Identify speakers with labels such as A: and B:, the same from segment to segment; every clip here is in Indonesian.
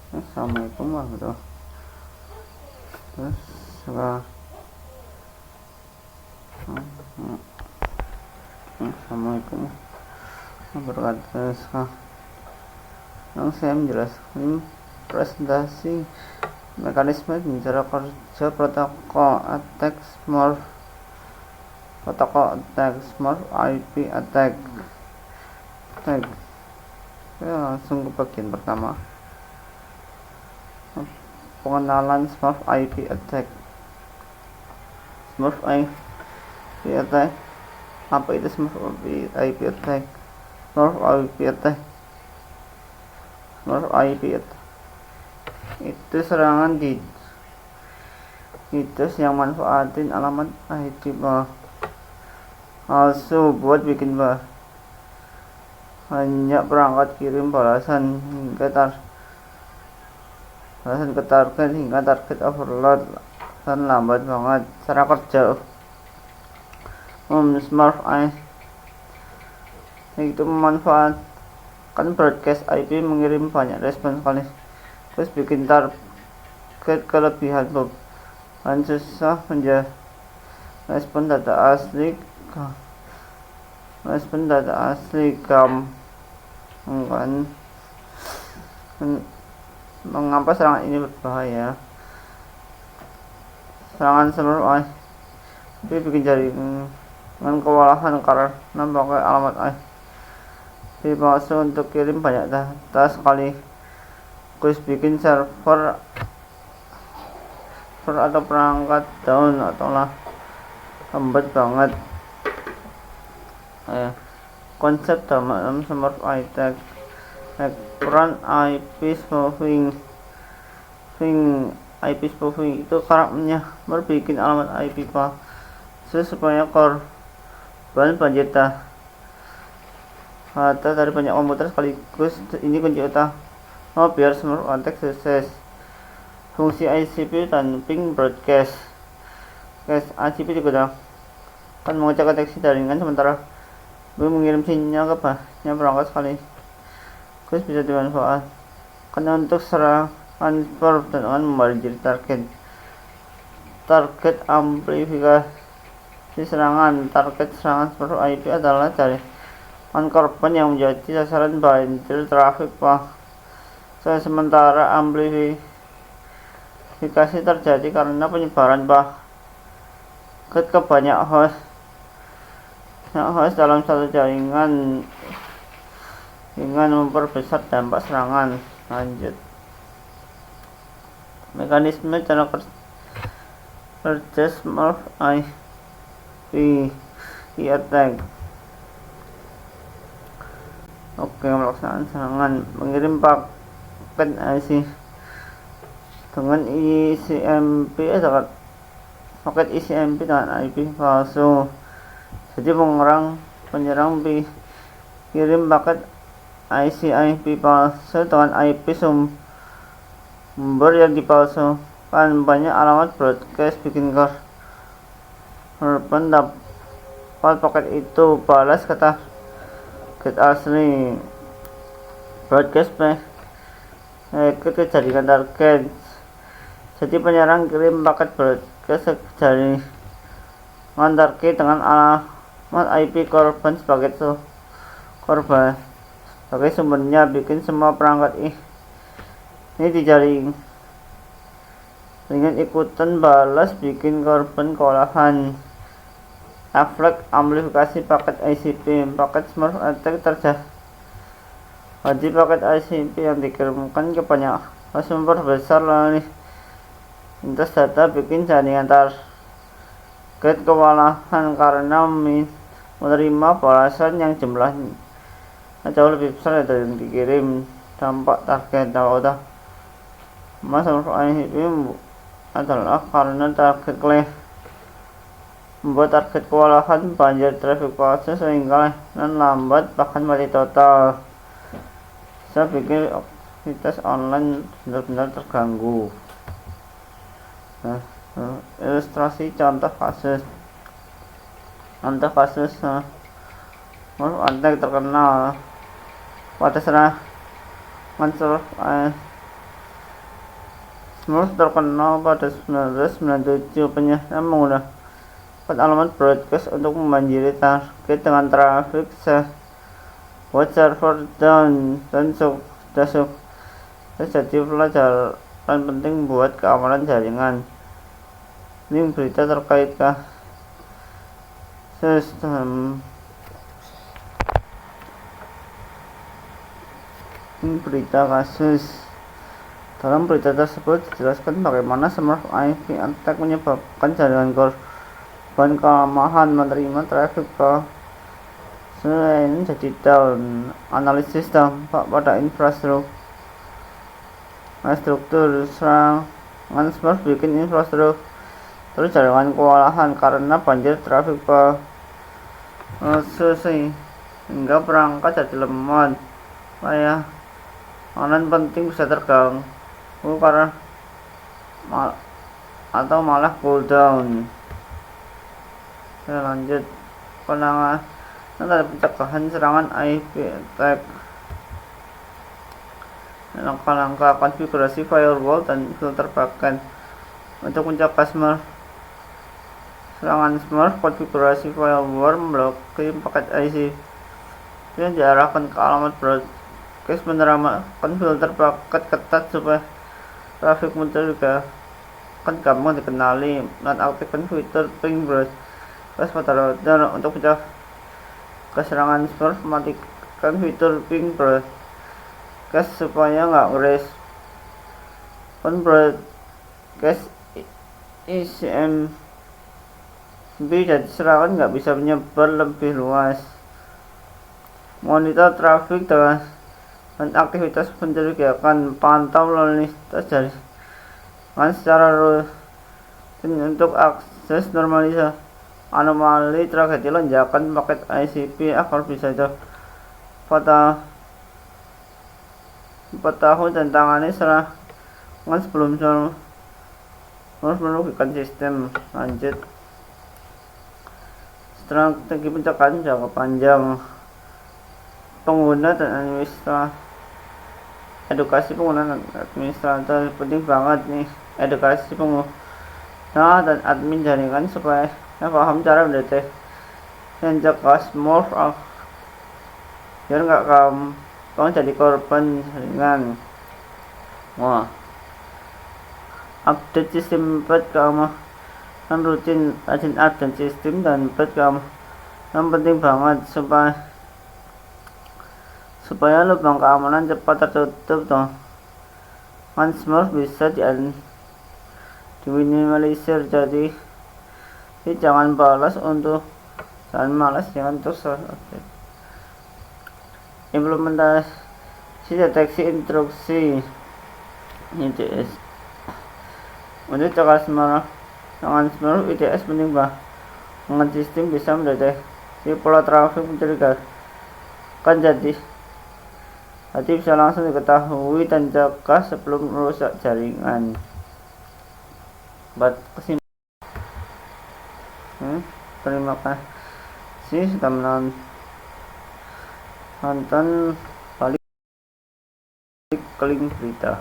A: Assalamualaikum warahmatullahi. Terus sekarang Assalamualaikum warahmatullahi wabarakatuh. Sekarang saya menjelaskan presentasi mekanisme cara kerja protokol attack smurf IP attack. Ya, langsung ke bagian pertama, pengenalan smurf IP attack. Smurf IP attack, apa itu smurf IP attack? Smurf IP attack itu serangan DDoS yang manfaatin alamat IP palsu buat bikin banyak perangkat kirim balasan ke target hingga target overload dan lambat banget. Cara kerja smurf itu memanfaatkan broadcast IP, mengirim banyak respon sekaligus bikin target kelebihan beban, susah menjadi respon data asli Mengapa serangan ini berbahaya? Serangan smurf IP bikin jaringan kewalahan karena pakai alamat IP palsu untuk kirim banyak data sekaligus, bikin server atau perangkat down atau lambat banget. Konsep dalam smurf attack, peran IP spoofing itu karakternya berbikin alamat IP palsu supaya korban banjir data dari banyak komputer sekaligus. Ini kunci utama biar smurf attack sukses. Fungsi ICP dan ping broadcast. ICP digunakan mengecek deteksi jaringan, sementara mengirim sinyal ke banyak perangkat sekaligus bisa dimanfaatkan untuk serangan smurf dengan membanjiri target amplifikasi serangan. Target serangan smurf IP adalah jaringan korban yang menjadi sasaran banjir trafik sementara amplifikasi terjadi karena penyebaran paket ke banyak host dalam satu jaringan dengan memperbesar dampak serangan. Lanjut, mekanisme cara kerja smurf IP attack. Pelaksanaan serangan: mengirim paket IC dengan ICMP paket ICMP dengan IP palsu. Jadi penyerang kirim paket IP palsu dengan IP sumber yang dipalsukan. Banyak alamat broadcast bikin korban dapat paket itu balas ke target asli. Broadcast ke jaringan target. Jadi penyerang kirim paket broadcast ke jaringan target dengan alamat IP korban sebagai sumbernya, bikin semua perangkat ini di jaringan ikutan balas, bikin korban kewalahan. Efek amplifikasi paket ICP. Paket smurf attack terjadi paket ICP yang dikirimkan ke banyak sumber besar lintas data, bikin jaringan target kewalahan karena menerima balasan yang jumlahnya jauh lebih besar dari yang dikirim. Dampak target utama smurf IP adalah karena membuat target kewalahan, banjir traffic palsu sehingga lambat bahkan mati total. Saya pikir aktivitas online benar-benar terganggu. Ilustrasi contoh kasus smurf attack terkenal pada serangan Smurf Smurf terkenal pada 1997 penyerta menggunakan alamat broadcast untuk membanjiri target dengan trafik buat server down dan sudah jadi pelajaran penting buat keamanan jaringan. Link berita terkait sistem kasus. Dalam berita tersebut dijelaskan bagaimana Smurf IP attack menyebabkan jaringan korban kelemahan menerima traffic selain jadi down. Analisis dampak pada infrastruktur serangan Smurf bikin infrastruktur jaringan kewalahan karena banjir traffic sehingga perangkat jadi lemot. Layanan penting bisa terganggu karena atau malah cooldown. Lanjut, penanganan dan pencegahan serangan IP attack. Langkah-langkah konfigurasi firewall dan filter paket untuk mencegah serangan Smurf. Konfigurasi firewall memblokir paket ICP yang diarahkan ke alamat broadcast, menerapkan filter paket ketat supaya trafik mencurigakan gampang dikenali, dan aktifkan fitur ping broadcast pada router. Untuk mencegah serangan Smurf, matikan fitur ping broadcast supaya nggak ngerespon broadcast ICMP, jadi serangan nggak bisa menyebar lebih luas. Monitor trafik dan aktivitas mencurigakan, pantau lalu lintas jaringan secara rutin untuk akses normalisasi anomali tragedi lonjakan paket ICP agar bisa tahu dan tangani serangan sebelum merugikan sistem. Lanjut, strategi pencegahan jangka panjang. Pengguna dan edukasi pengguna dan administrator penting banget nih. Edukasi pengguna dan admin jaringan supaya paham cara mendeteksi dan cegah Smurf biar nggak gampang jadi korban jaringan. Update sistem keamanan rutin, rajin update sistem dan keamanan penting banget supaya lubang keamanan cepat tertutup dengan Smurf bisa diminimalisir. Jadi jangan malas untuk implementasi deteksi intrusi IDS. Untuk cegah serangan Smurf, IDS penting banget. Sistem bisa mendeteksi pola trafik mencurigakan, jadi bisa langsung diketahui dan cegah sebelum merusak jaringan. Terima kasih sudah menonton. Balik ke link berita.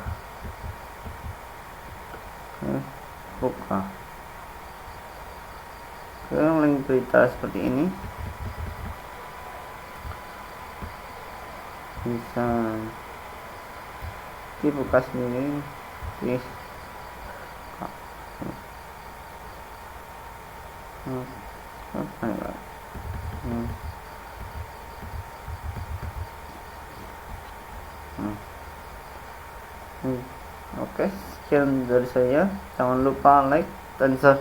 A: Buka ke link berita seperti ini. Bisa dibuka sendiri Oke, sekian dari saya. Jangan lupa like dan share